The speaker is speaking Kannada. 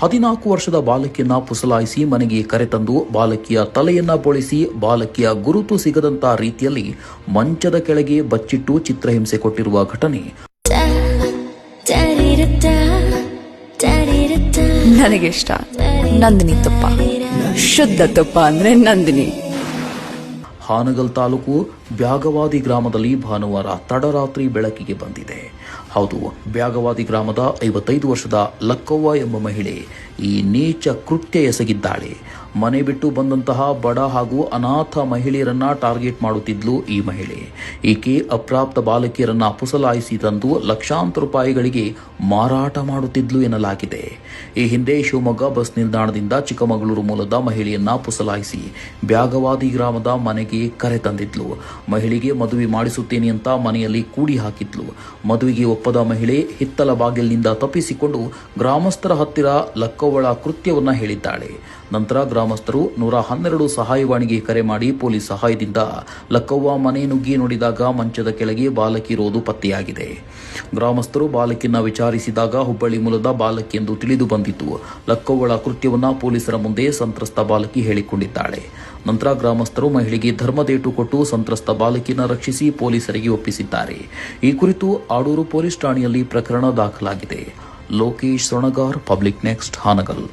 14 ವರ್ಷದ ಬಾಲಕಿಯನ್ನ ಪುಸಲಾಯಿಸಿ ಮನೆಗೆ ಕರೆತಂದು ಬಾಲಕಿಯ ತಲೆಯನ್ನ ಬೋಳಿಸಿ ಬಾಲಕಿಯ ಗುರುತು ಸಿಗದಂತ ರೀತಿಯಲ್ಲಿ ಮಂಚದ ಕೆಳಗೆ ಬಚ್ಚಿಟ್ಟು ಚಿತ್ರಹಿಂಸೆ ಕೊಟ್ಟಿರುವ ಘಟನೆ ನನಗಿಷ್ಟ ನಂದಿನಿ ತುಪ್ಪ, ಶುದ್ಧ ತುಪ್ಪ ಅಂದ್ರೆ ನಂದಿನಿ. ಹಾನಗಲ್ ತಾಲೂಕು ಬ್ಯಾಗವಾದಿ ಗ್ರಾಮದಲ್ಲಿ ಭಾನುವಾರ ತಡರಾತ್ರಿ ಬೆಳಕಿಗೆ ಬಂದಿದೆ. ಹೌದು, ಬ್ಯಾಗವಾದಿ ಗ್ರಾಮದ 55 ವರ್ಷದ ಲಕ್ಕವ್ವ ಎಂಬ ಮಹಿಳೆ ಈ ನೀಚ ಕೃತ್ಯ ಎಸಗಿದ್ದಾಳೆ. ಮನೆ ಬಿಟ್ಟು ಬಂದಂತಹ ಬಡ ಹಾಗೂ ಅನಾಥ ಮಹಿಳೆಯರನ್ನ ಟಾರ್ಗೆಟ್ ಮಾಡುತ್ತಿದ್ಲು ಈ ಮಹಿಳೆ. ಈಕೆ ಅಪ್ರಾಪ್ತ ಬಾಲಕಿಯರನ್ನ ಪುಸಲಾಯಿಸಿ ತಂದು ಲಕ್ಷಾಂತರ ರೂಪಾಯಿಗಳಿಗೆ ಮಾರಾಟ ಮಾಡುತ್ತಿದ್ಲು ಎನ್ನಲಾಗಿದೆ. ಈ ಹಿಂದೆ ಶಿವಮೊಗ್ಗ ಬಸ್ ನಿಲ್ದಾಣದಿಂದ ಚಿಕ್ಕಮಗಳೂರು ಮೂಲದ ಮಹಿಳೆಯನ್ನ ಪುಸಲಾಯಿಸಿ ಬ್ಯಾಗವಾದಿ ಗ್ರಾಮದ ಮನೆಗೆ ಕರೆ ತಂದಿದ್ಲು. ಮಹಿಳೆಗೆ ಮದುವೆ ಮಾಡಿಸುತ್ತೇನೆ ಅಂತ ಮನೆಯಲ್ಲಿ ಕೂಡಿ ಹಾಕಿದ್ಲು. ಮದುವೆಗೆ ಒಪ್ಪದ ಮಹಿಳೆ ಹಿತ್ತಲ ಬಾಗಿಲಿನಿಂದ ತಪ್ಪಿಸಿಕೊಂಡು ಗ್ರಾಮಸ್ಥರ ಹತ್ತಿರ ಲಕ್ಕವ್ವಳ ಕೃತ್ಯವನ್ನ ಹೇಳಿದ್ದಾಳೆ. ನಂತರ ಗ್ರಾಮಸ್ಥರು 112 ಸಹಾಯವಾಣಿಗೆ ಕರೆ ಮಾಡಿ ಪೊಲೀಸ್ ಸಹಾಯದಿಂದ ಲಕ್ಕವ್ವ ಮನೆ ನುಗ್ಗಿ ನೋಡಿದಾಗ ಮಂಚದ ಕೆಳಗೆ ಬಾಲಕಿ ಇರೋದು ಪತ್ತೆಯಾಗಿದೆ. ಗ್ರಾಮಸ್ಥರು ಬಾಲಕಿಯನ್ನ ವಿಚಾರಿಸಿದಾಗ ಹುಬ್ಬಳ್ಳಿ ಮೂಲದ ಬಾಲಕಿ ಎಂದು ತಿಳಿದು ಬಂದಿತ್ತು. ಲಕ್ಕವ್ವಳ ಕೃತ್ಯವನ್ನ ಪೊಲೀಸರ ಮುಂದೆ ಸಂತ್ರಸ್ತ ಬಾಲಕಿ ಹೇಳಿಕೊಂಡಿದ್ದಾಳೆ. ನಂತರ ಗ್ರಾಮಸ್ಥರು ಮಹಿಳೆಗೆ ಧರ್ಮದೇಟು ಕೊಟ್ಟು ಸಂತ್ರಸ್ತ ಬಾಲಕಿಯನ್ನು ರಕ್ಷಿಸಿ ಪೊಲೀಸರಿಗೆ ಒಪ್ಪಿಸಿದ್ದಾರೆ. ಈ ಕುರಿತು ಆಡೂರು ಪೊಲೀಸ್ ಠಾಣೆಯಲ್ಲಿ ಪ್ರಕರಣ ದಾಖಲಾಗಿದೆ. Lokesh Sonagar, Public Next, Hangal.